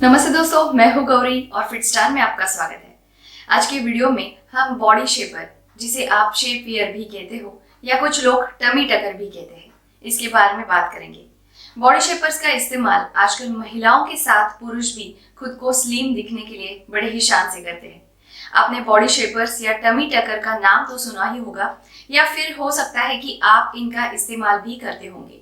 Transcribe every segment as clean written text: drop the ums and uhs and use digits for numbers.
नमस्ते दोस्तों, मैं हूँ गौरी और फिट स्टार में आपका स्वागत है। आज के वीडियो में हम बॉडी शेपर, जिसे आप शेप वियर भी कहते हो या कुछ लोग टमी टकर भी कहते हैं, इसके बारे में बात करेंगे। बॉडी शेपर्स का इस्तेमाल आजकल महिलाओं के साथ पुरुष भी खुद को स्लिम दिखने के लिए बड़े ही शान से करते हैं। आपने बॉडी शेपर्स या टमी टकर का नाम तो सुना ही होगा, या फिर हो सकता है कि आप इनका इस्तेमाल भी करते होंगे।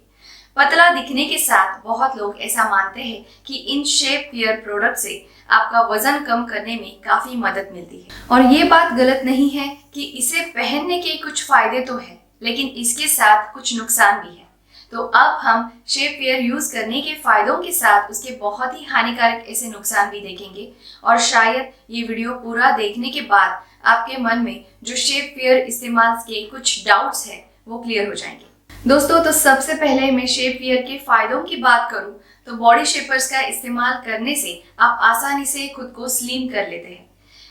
पतला दिखने के साथ बहुत लोग ऐसा मानते हैं कि इन शेप वियर प्रोडक्ट से आपका वजन कम करने में काफी मदद मिलती है, और ये बात गलत नहीं है कि इसे पहनने के कुछ फायदे तो है, लेकिन इसके साथ कुछ नुकसान भी है। तो अब हम शेप वियर यूज करने के फायदों के साथ उसके बहुत ही हानिकारक ऐसे नुकसान भी देखेंगे, और शायद ये वीडियो पूरा देखने के बाद आपके मन में जो शेप वियर इस्तेमाल के कुछ डाउट्स है वो क्लियर हो जाएंगे। दोस्तों, तो सबसे पहले मैं शेप वियर के फायदों की बात करूं तो बॉडी शेपर्स का इस्तेमाल करने से आप आसानी से खुद को स्लिम कर लेते हैं।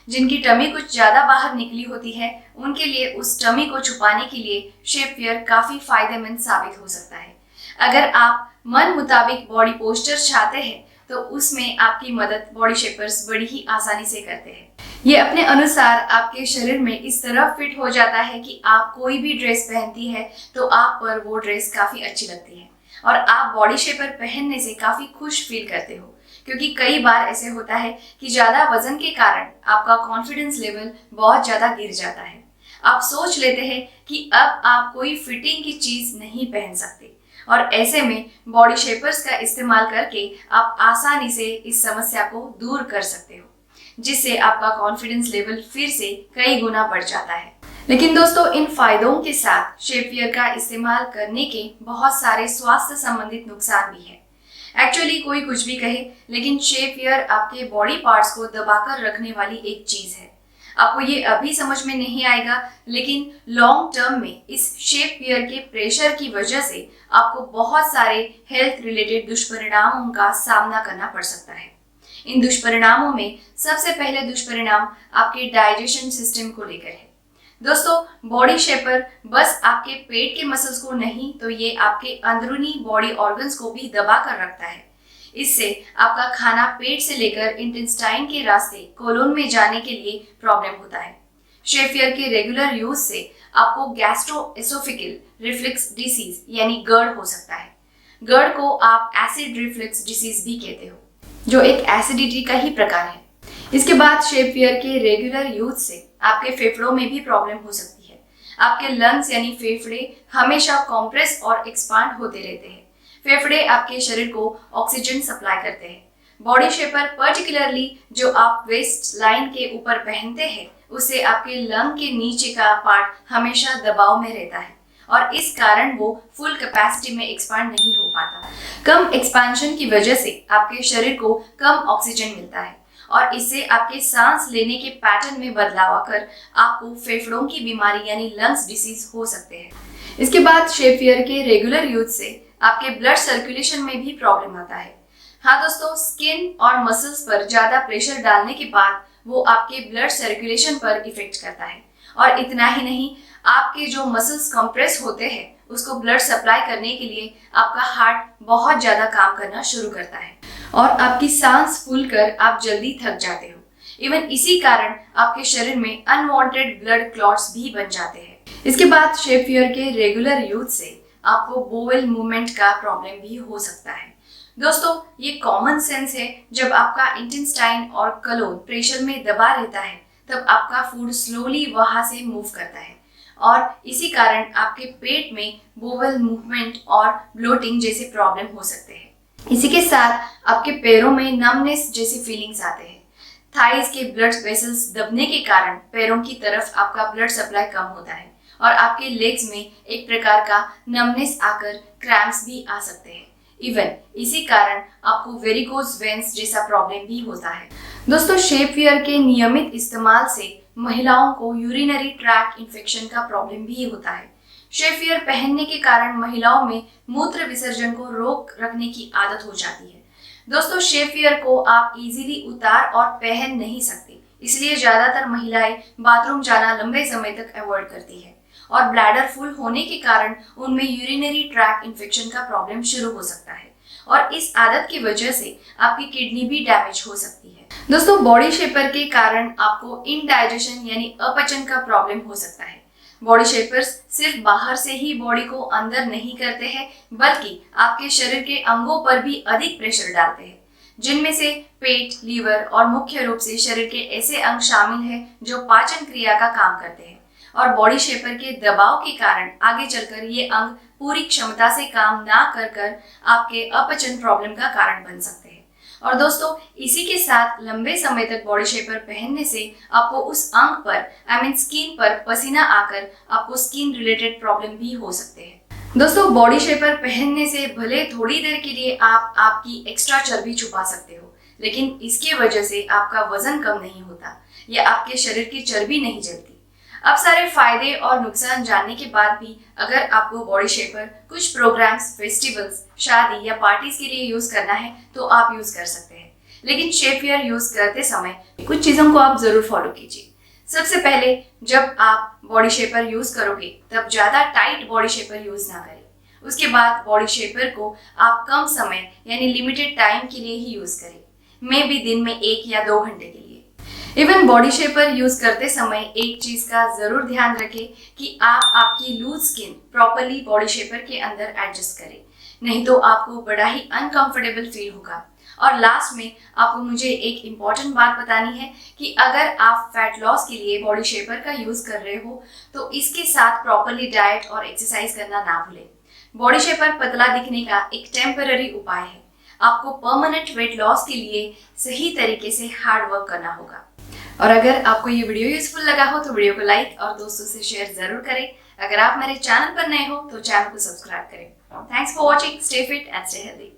जिनकी टमी कुछ ज्यादा बाहर निकली होती है, उनके लिए उस टमी को छुपाने के लिए शेप वियर काफी फायदेमंद साबित हो सकता है। अगर आप मन मुताबिक बॉडी पोस्चर चाहते हैं तो उसमें आपकी मदद बॉडी शेपर्स बड़ी ही आसानी से करते हैं। ये अपने अनुसार आपके शरीर में इस तरह फिट हो जाता है कि आप कोई भी ड्रेस पहनती है तो आप पर वो ड्रेस काफी अच्छी लगती है, और आप बॉडी शेपर पहनने से काफी खुश फील करते हो। क्योंकि कई बार ऐसे होता है कि ज्यादा वजन के कारण आपका कॉन्फिडेंस लेवल बहुत ज्यादा गिर जाता है। आप सोच लेते हैं कि अब आप कोई फिटिंग की चीज नहीं पहन सकते, और ऐसे में बॉडी शेपर्स का इस्तेमाल करके आप आसानी से इस समस्या को दूर कर सकते हो, जिससे आपका कॉन्फिडेंस लेवल फिर से कई गुना बढ़ जाता है। लेकिन दोस्तों, इन फायदों के साथ शेप वियर का इस्तेमाल करने के बहुत सारे स्वास्थ्य संबंधित नुकसान भी है। एक्चुअली कोई कुछ भी कहे, लेकिन शेप वियर आपके बॉडी पार्ट्स को दबाकर रखने वाली एक चीज है। आपको ये अभी समझ में नहीं आएगा, लेकिन लॉन्ग टर्म में इस शेप वियर के प्रेशर की वजह से आपको बहुत सारे हेल्थ रिलेटेड दुष्परिणामों का सामना करना पड़ सकता है। इन दुष्परिणामों में सबसे पहले दुष्परिणाम आपके डाइजेशन सिस्टम को लेकर है। दोस्तों, बॉडी शेपर बस आपके पेट के मसल्स को नहीं, तो ये आपके अंदरूनी बॉडी ऑर्गन्स को भी दबा कर रखता है। इससे आपका खाना पेट से लेकर इंटेस्टाइन के रास्ते कोलोन में जाने के लिए प्रॉब्लम होता है। शेप वियर के रेगुलर यूज से आपको गैस्ट्रोएसोफेगल रिफ्लक्स डिसीज यानी गर्ड हो सकता है। गर्ड को आप एसिड रिफ्लक्स डिसीज भी कहते हो, जो एक एसिडिटी का ही प्रकार है। इसके बाद शेप वियर के रेगुलर यूज से आपके फेफड़ों में भी प्रॉब्लम हो सकती है। आपके लंग्स यानी फेफड़े हमेशा कॉम्प्रेस और एक्सपांड होते रहते हैं। फेफड़े आपके शरीर को ऑक्सीजन सप्लाई करते हैं। बॉडी शेपर पर्टिकुलरली जो आप वेस्ट लाइन के ऊपर पहनते हैं, उससे आपके लंग के नीचे का पार्ट हमेशा दबाव में रहता है, और इस कारण वो फुल कैपेसिटी में एक्सपांड नहीं हो पाता। कम एक्सपांशन की वजह से आपके शरीर को कम ऑक्सीजन मिलता है, और इससे आपके सांस लेने के पैटर्न में बदलाव आकर आपको फेफड़ों की बीमारी यानी लंग्स डिसीज हो सकते हैं। इसके बाद शेप वियर के रेगुलर यूज से आपके ब्लड सर्कुलेशन में भी प्रॉब्लम आता है। हाँ दोस्तों, स्किन और मसल्स पर ज्यादा प्रेशर डालने के बाद वो आपके ब्लड सर्कुलेशन पर इफेक्ट करता है, और इतना ही नहीं, आपके जो मसल्स कंप्रेस होते हैं उसको ब्लड सप्लाई करने के लिए आपका हार्ट बहुत ज्यादा काम करना शुरू करता है, और आपकी सांस फूलकर आप जल्दी थक जाते हो। इवन इसी कारण आपके शरीर में अनवांटेड ब्लड क्लॉट्स भी बन जाते हैं। इसके बाद शेप वियर के रेगुलर यूज से आपको बोवेल मूवमेंट का प्रॉब्लम भी हो सकता है। दोस्तों, ये कॉमन सेंस है। जब आपका इंटेस्टाइन और कोलोन प्रेशर में दबा रहता है, तब आपका फूड स्लोली वहां से मूव करता है, और इसी कारण आपके पेट में बोवेल मूवमेंट और ब्लोटिंग जैसे प्रॉब्लम हो सकते हैं। इसी के साथ आपके पैरों में नमनेस जैसी फीलिंग्स आते हैं। थाइज के ब्लड वेसल्स दबने के कारण पैरों की तरफ आपका ब्लड सप्लाई कम होता है, और आपके लेग्स में एक प्रकार का नमनेस आकर क्रैम्प्स भी आ सकते हैं। इवन इसी कारण आपको वेरिकोज वेन्स जैसा प्रॉब्लम भी होता है। दोस्तों, शेप वियर के नियमित इस्तेमाल से महिलाओं को यूरिनरी ट्रैक्ट इन्फेक्शन का प्रॉब्लम भी होता है। शेप वियर पहनने के कारण महिलाओं में मूत्र विसर्जन को रोक रखने की आदत हो जाती है। दोस्तों, शेप वियर को आप इजीली उतार और पहन नहीं सकते, इसलिए ज्यादातर महिलाएं बाथरूम जाना लंबे समय तक अवॉइड करती है, और ब्लैडर फुल होने के कारण उनमें यूरिनरी ट्रैक्ट इन्फेक्शन का प्रॉब्लम शुरू हो सकता है, और इस आदत की वजह से आपकी किडनी भी डैमेज हो सकती है। दोस्तों, बॉडी शेपर के कारण आपको इनडाइजेशन यानी अपचन का प्रॉब्लम हो सकता है। बॉडी शेपर्स सिर्फ बाहर से ही बॉडी को अंदर नहीं करते हैं, बल्कि आपके शरीर के अंगों पर भी अधिक प्रेशर डालते हैं, जिनमें से पेट, लीवर और मुख्य रूप से शरीर के ऐसे अंग शामिल हैं जो पाचन क्रिया का काम करते हैं। और बॉडी शेपर के दबाव के कारण आगे चलकर ये अंग पूरी क्षमता से काम ना कर आपके अपचन प्रॉब्लम का कारण बन सकते हैं। और दोस्तों, इसी के साथ लंबे समय तक बॉडी शेपर पहनने से आपको उस अंग पर स्किन पर पसीना आकर आपको स्किन रिलेटेड प्रॉब्लम भी हो सकते हैं। दोस्तों, बॉडी शेपर पहनने से भले थोड़ी देर के लिए आप आपकी एक्स्ट्रा चर्बी छुपा सकते हो, लेकिन इसकी वजह से आपका वजन कम नहीं होता या आपके शरीर की चर्बी नहीं जलती। अब सारे फायदे और नुकसान जानने के बाद भी अगर आपको बॉडी शेपर कुछ प्रोग्राम्स, फेस्टिवल्स, शादी या पार्टीज के लिए यूज करना है तो आप यूज कर सकते हैं। लेकिन शेपवियर यूज करते समय कुछ चीजों को आप जरूर फॉलो कीजिए। सबसे पहले, जब आप बॉडी शेपर यूज करोगे तब ज्यादा टाइट बॉडी शेपर यूज ना करें। उसके बाद बॉडी शेपर को आप कम समय यानी लिमिटेड टाइम के लिए ही यूज करें, मे भी दिन में 1 या 2 घंटे के लिए। इवन बॉडी शेपर यूज करते समय एक चीज का जरूर ध्यान रखें कि आप आपकी loose skin properly body shaper के अंदर एडजस्ट करें, नहीं तो आपको बड़ा ही अनकंफर्टेबल फील होगा। और लास्ट में आपको मुझे एक इम्पॉर्टेंट बात बतानी है कि अगर आप फैट लॉस के लिए बॉडी शेपर का यूज कर रहे हो तो इसके साथ प्रॉपरली डाइट और एक्सरसाइज करना ना भूलें। बॉडी शेपर पतला दिखने का एक टेम्पररी उपाय है। आपको परमानेंट वेट लॉस के लिए सही तरीके से हार्ड वर्क करना होगा। और अगर आपको ये वीडियो यूजफुल लगा हो तो वीडियो को लाइक और दोस्तों से शेयर जरूर करें। अगर आप मेरे चैनल पर नए हो तो चैनल को सब्सक्राइब करें। Thanks for watching. Stay fit and stay healthy.